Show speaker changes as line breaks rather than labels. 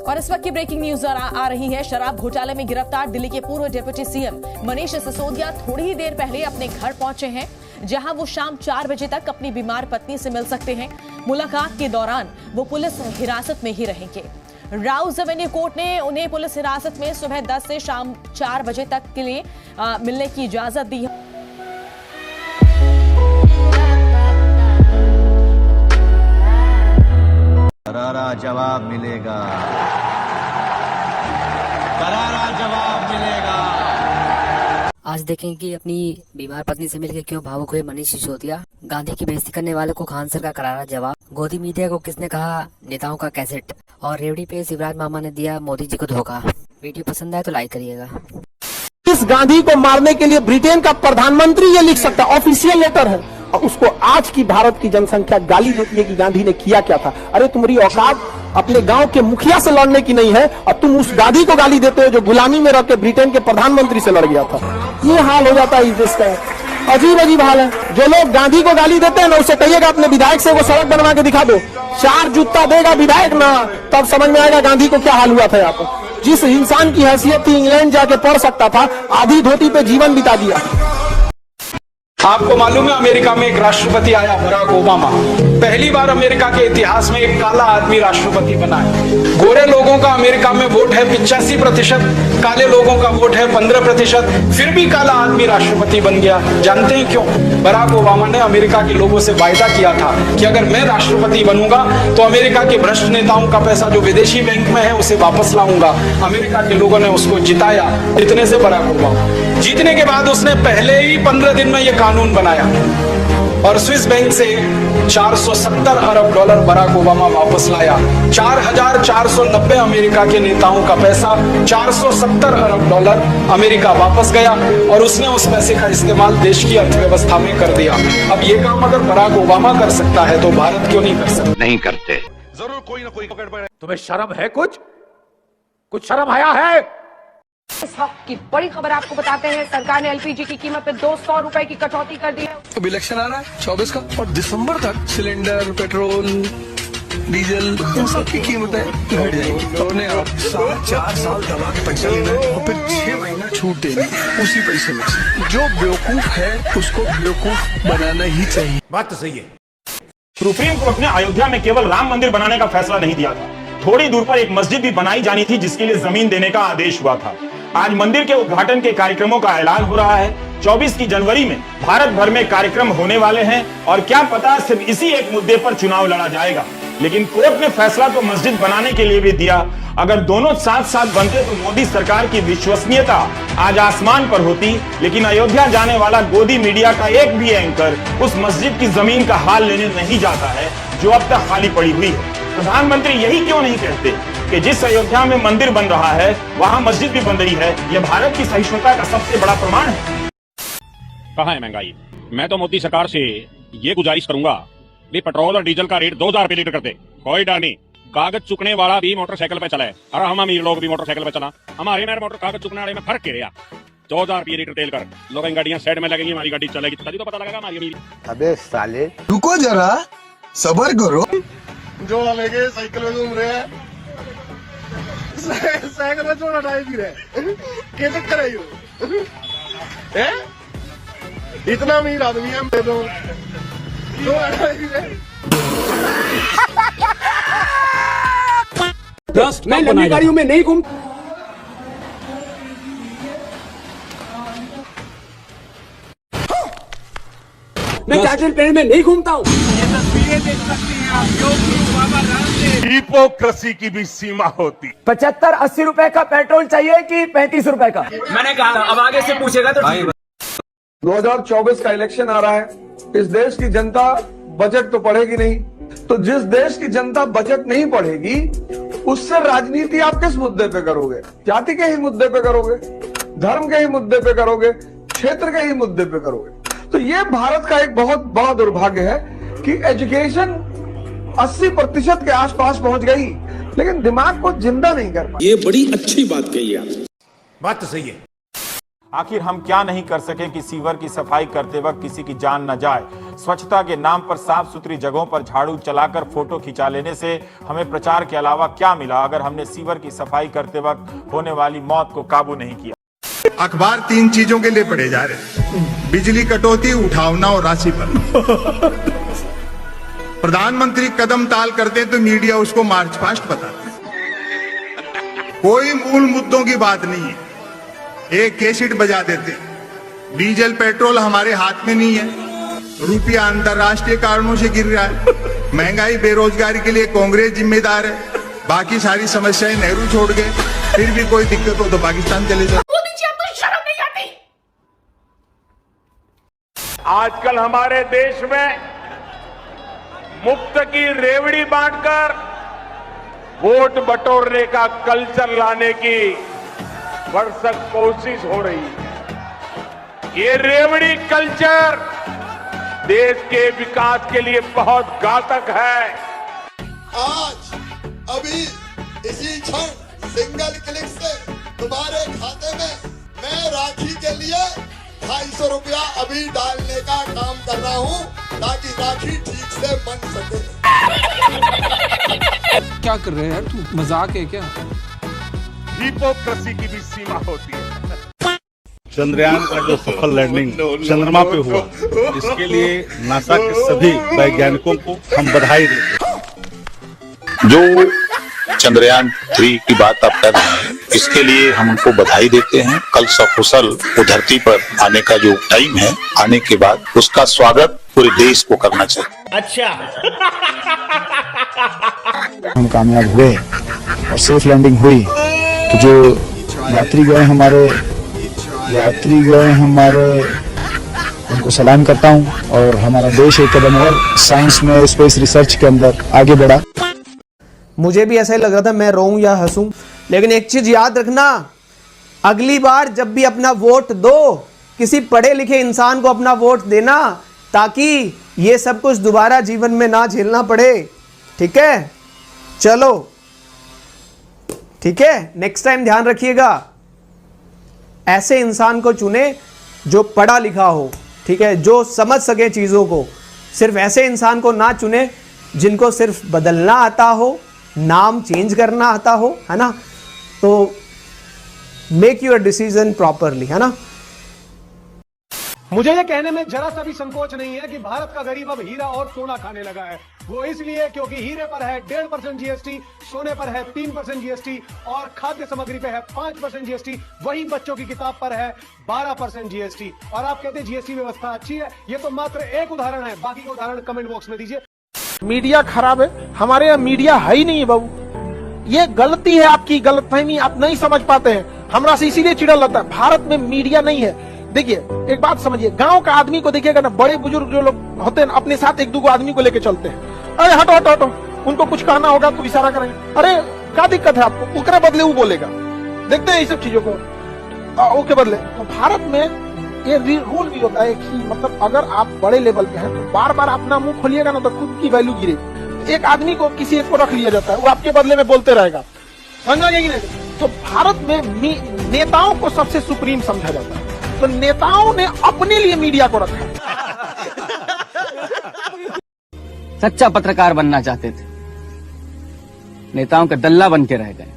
और इस वक्त की ब्रेकिंग न्यूज आ रही है। शराब घोटाले में गिरफ्तार दिल्ली के पूर्व डिप्टी सीएम मनीष सिसोदिया थोड़ी ही देर पहले अपने घर पहुंचे हैं, जहां वो शाम 4 बजे तक अपनी बीमार पत्नी से मिल सकते हैं। मुलाकात के दौरान वो पुलिस हिरासत में ही रहेंगे। राउज एवेन्यू कोर्ट ने उन्हें पुलिस हिरासत में सुबह 10 से शाम 4 बजे तक के लिए मिलने की इजाजत दी है।
करारा जवाब मिलेगा, करारा जवाब मिलेगा।
आज देखें कि अपनी बीमार पत्नी से मिलकर क्यों भावुक हुए मनीष सिसोदिया। गांधी की बेइज्जती करने वाले को खान सर का करारा जवाब। गोदी मीडिया को किसने कहा नेताओं का कैसेट। और रेवड़ी पे शिवराज मामा ने दिया मोदी जी को धोखा। वीडियो पसंद आए तो लाइक करिएगा।
इस गांधी को मारने के लिए ब्रिटेन का प्रधानमंत्री ये लिख सकता, ऑफिशियल लेटर है, और उसको आज की भारत की जनसंख्या गाली देती है कि गांधी ने किया क्या था। अरे तुम्हारी औकात अपने गांव के मुखिया से लड़ने की नहीं है और तुम उस गांधी को गाली देते हो जो गुलामी में रह के ब्रिटेन के प्रधानमंत्री से लड़ गया था। ये हाल हो जाता है इस देश का। अजीब अजीब हाल है। जो लोग गांधी को गाली देते हैं ना, उससे कहिएगा अपने विधायक से वो सड़क बनवा के दिखा दो। 4 जूता देगा विधायक ना, तब समझ में आएगा गांधी को क्या हाल हुआ था यहाँ पर। जिस इंसान की हैसियत थी इंग्लैंड जाके पढ़ सकता था, आधी धोती पे जीवन बिता दिया।
आपको मालूम है अमेरिका में एक राष्ट्रपति आया, बराक ओबामा। पहली बार अमेरिका के इतिहास में एक काला आदमी राष्ट्रपति बना है। गोरे लोगों का अमेरिका में वोट है 85%, काले लोगों का वोट है 15%, फिर भी काला आदमी राष्ट्रपति बन गया। जानते हैं क्यों? बराक ओबामा ने अमेरिका के लोगों से वायदा किया था कि अगर मैं राष्ट्रपति बनूंगा तो अमेरिका के भ्रष्ट नेताओं का पैसा जो विदेशी बैंक में है उसे वापस लाऊंगा। अमेरिका के लोगों ने उसको जिताया। जितने से बराक ओबामा जीतने के बाद उसने पहले ही 15 दिन में यह कानून बनाया और स्विस बैंक से 470 अरब डॉलर बराक ओबामा वापस लाया। 4490 अमेरिका के नेताओं का पैसा 470 अरब डॉलर अमेरिका वापस गया और उसने उस पैसे का इस्तेमाल देश की अर्थव्यवस्था में कर दिया। अब ये काम अगर बराक ओबामा कर सकता है तो भारत क्यों नहीं कर सकता?
नहीं करते।
जरूर कोई ना कोई पकड़ पड़े। तुम्हें शर्म है? कुछ शर्म आया है?
इस वक्त की बड़ी खबर आपको बताते हैं। सरकार ने एलपीजी की कीमत पे 200 रुपए की कटौती कर दी है।
अब इलेक्शन आ रहा है 24 का और दिसंबर तक सिलेंडर, पेट्रोल, डीजल इन सब की कीमतें घट जाएंगी। और ने 4 साल दबा के पैसा लेना है और फिर 6 महीना छूट देनी उसी पैसे में। जो बेवकूफ है उसको बेवकूफ बनाना ही चाहिए।
बात तो सही है।
सुप्रीम कोर्ट ने अयोध्या में केवल राम मंदिर बनाने का फैसला नहीं दिया था, थोड़ी दूर पर एक मस्जिद भी बनाई जानी थी जिसके लिए जमीन देने का आदेश हुआ था। आज मंदिर के उद्घाटन के कार्यक्रमों का ऐलान हो रहा है। 24 की जनवरी में भारत भर में कार्यक्रम होने वाले हैं और क्या पता सिर्फ इसी एक मुद्दे पर चुनाव लड़ा जाएगा। लेकिन कोर्ट ने फैसला तो मस्जिद बनाने के लिए भी दिया। अगर दोनों साथ साथ बनते तो मोदी सरकार की विश्वसनीयता आज आसमान पर होती। लेकिन अयोध्या जाने वाला गोदी मीडिया का एक भी एंकर उस मस्जिद की जमीन का हाल लेने नहीं जाता है जो अब तक खाली पड़ी हुई है। प्रधानमंत्री यही क्यों नहीं कहते कि जिस अयोध्या में मंदिर बन रहा है वहां मस्जिद भी बन रही है? यह भारत की सहिष्णुता का सबसे बड़ा प्रमाण है।
कहाँ है महंगाई? मैं तो मोदी सरकार से ये गुजारिश करूंगा कि पेट्रोल और डीजल का रेट 2000 रुपए लीटर कर दे। कोई डर नहीं, कागज चुकने वाला भी मोटरसाइकिल पे चला है और हम अमीर लोग भी मोटरसाइकिल पे चला। हमारे में मोटर कागज चुकने वाले में फर्क क्या रहा? 2000 रुपये लीटर तेल कर लोग गाड़ियां साइड में लगेंगी, हमारी गाड़ी चलेगी तभी तो पता लगेगा हमारी अमीरी।
अबे साले रुको जरा, सबर करो।
जो लेके साइकिल में घूम रहे हैं, साइकिल में छोटा टाइम भी रहे क्या चक्कर है ये? इतना अमीर आदमी है मैं तो
मैं लंबी गाड़ियों में नहीं घूम। मैं कैजुअल ट्रेन में नहीं घूमता हूँ। ये तस्वीरें देख सकते हैं आप।
हिपोक्रेसी की भी सीमा होती।
75-80 रुपए का पेट्रोल चाहिए कि 35 रुपए का?
मैंने कहा अब आगे से पूछेगा तो
2024 का इलेक्शन आ रहा है। इस देश की जनता बजट तो पढ़ेगी नहीं, तो जिस देश की जनता बजट नहीं पढ़ेगी उससे राजनीति आप किस मुद्दे पे करोगे? जाति के ही मुद्दे पे करोगे, धर्म के ही मुद्दे पे करोगे, क्षेत्र के ही मुद्दे पे करोगे। तो ये भारत का एक बहुत बड़ा दुर्भाग्य है कि एजुकेशन 80% के आसपास पहुंच गई लेकिन दिमाग को जिंदा नहीं कर पाई।
ये बड़ी अच्छी बात कही है।
बात तो सही है।
आखिर हम क्या नहीं कर सके कि सीवर की सफाई करते वक्त किसी की जान न जाए। स्वच्छता के नाम पर साफ सुथरी जगहों पर झाड़ू चलाकर फोटो खिंचा लेने से हमें प्रचार के अलावा क्या मिला अगर हमने सीवर की सफाई करते वक्त होने वाली मौत को काबू नहीं किया।
अखबार 3 चीजों के लिए पढ़े जा रहे, बिजली कटौती, उठावना और राशि पर। प्रधानमंत्री कदम ताल करते तो मीडिया उसको मार्च पास्ट बताता। कोई मूल मुद्दों की बात नहीं है, एक कैसेट बजा देते। डीजल पेट्रोल हमारे हाथ में नहीं है, रुपया अंतरराष्ट्रीय कारणों से गिर रहा है, महंगाई बेरोजगारी के लिए कांग्रेस जिम्मेदार है, बाकी सारी समस्याएं नेहरू छोड़ गए, फिर भी कोई दिक्कत हो तो पाकिस्तान चले जाओ।
आजकल हमारे देश में मुफ्त की रेवड़ी बांटकर वोट बटोरने का कल्चर लाने की भरसक कोशिश हो रही है। ये रेवड़ी कल्चर देश के विकास के लिए बहुत घातक है।
आज अभी इसी क्षण सिंगल क्लिक से तुम्हारे खाते में मैं राखी के लिए 250 रुपया अभी डालने का काम कर रहा हूँ ताकि राखी ठीक से बन सके।
क्या कर रहे हैं यार, तू मजाक है क्या?
हिपोक्रेसी की भी सीमा होती है।
चंद्रयान का जो सफल लैंडिंग चंद्रमा पे हुआ, इसके लिए नासा के सभी वैज्ञानिकों को हम बधाई देते हैं।
जो चंद्रयान 3 की बात आप कर रहे हैं, इसके लिए हम उनको बधाई देते हैं। कल सकुशल वो धरती पर आने का जो टाइम है, आने के बाद उसका स्वागत पूरे देश को करना चाहिए।
अच्छा,
हम कामयाब हुए और सेफ लैंडिंग हुई, तो जो यात्री गए हमारे उनको सलाम करता हूँ। और हमारा देश एक कदम और साइंस में, स्पेस रिसर्च के अंदर आगे बढ़ा।
मुझे भी ऐसा ही लग रहा था मैं रोऊं या हंसूं, लेकिन एक चीज याद रखना, अगली बार जब भी अपना वोट दो, किसी पढ़े लिखे इंसान को अपना वोट देना, ताकि ये सब कुछ दोबारा जीवन में ना झेलना पड़े। ठीक है, चलो ठीक है, नेक्स्ट टाइम ध्यान रखिएगा, ऐसे इंसान को चुने जो पढ़ा लिखा हो, ठीक है, जो समझ सके चीजों को। सिर्फ ऐसे इंसान को ना चुने जिनको सिर्फ बदलना आता हो, नाम चेंज करना आता हो, है ना। तो मेक योर डिसीजन प्रॉपरली, है ना।
मुझे ये कहने में जरा सा भी संकोच नहीं है कि भारत का गरीब अब हीरा और सोना खाने लगा है। वो इसलिए क्योंकि हीरे पर है 1.5% जीएसटी, सोने पर है 3% जीएसटी और खाद्य सामग्री पे है 5% जीएसटी। वहीं बच्चों की किताब पर है 12% जीएसटी। और आप कहते हैं जीएसटी व्यवस्था अच्छी है, ये तो मात्र एक उदाहरण है, बाकी के उदाहरण कमेंट बॉक्स में दीजिए।
मीडिया खराब है, हमारे यहाँ मीडिया है ही नहीं है बाबू। ये गलती है आपकी, गलतफहमी, आप नहीं समझ पाते हैं। हमरा से इसीलिए चिढ़ल रहता है, भारत में मीडिया नहीं है। देखिए एक बात समझिए, गांव का आदमी को देखिएगा ना, बड़े बुजुर्ग जो लोग होते हैं अपने साथ 1-2 आदमी को लेके चलते हैं। अरे हटो हटो हटो, उनको कुछ कहना होगा तो इशारा करेंगे, अरे क्या दिक्कत है आपको, उसके बदले वो बोलेगा। देखते हैं ये सब चीजों को, उसके बदले। तो भारत में ये रूल भी होता है कि मतलब अगर आप बड़े लेवल पे हैं तो बार बार अपना मुंह खोलिएगा ना तो खुद की वैल्यू गिरेगी। एक आदमी को किसी एक को रख लिया जाता है, वो आपके बदले में बोलते रहेगा, समझा कि नहीं। तो भारत में नेताओं को सबसे सुप्रीम समझा जाता है, तो नेताओं ने अपने लिए मीडिया को रखा।
सच्चा पत्रकार बनना चाहते थे, नेताओं का दल्ला बन के रह गए।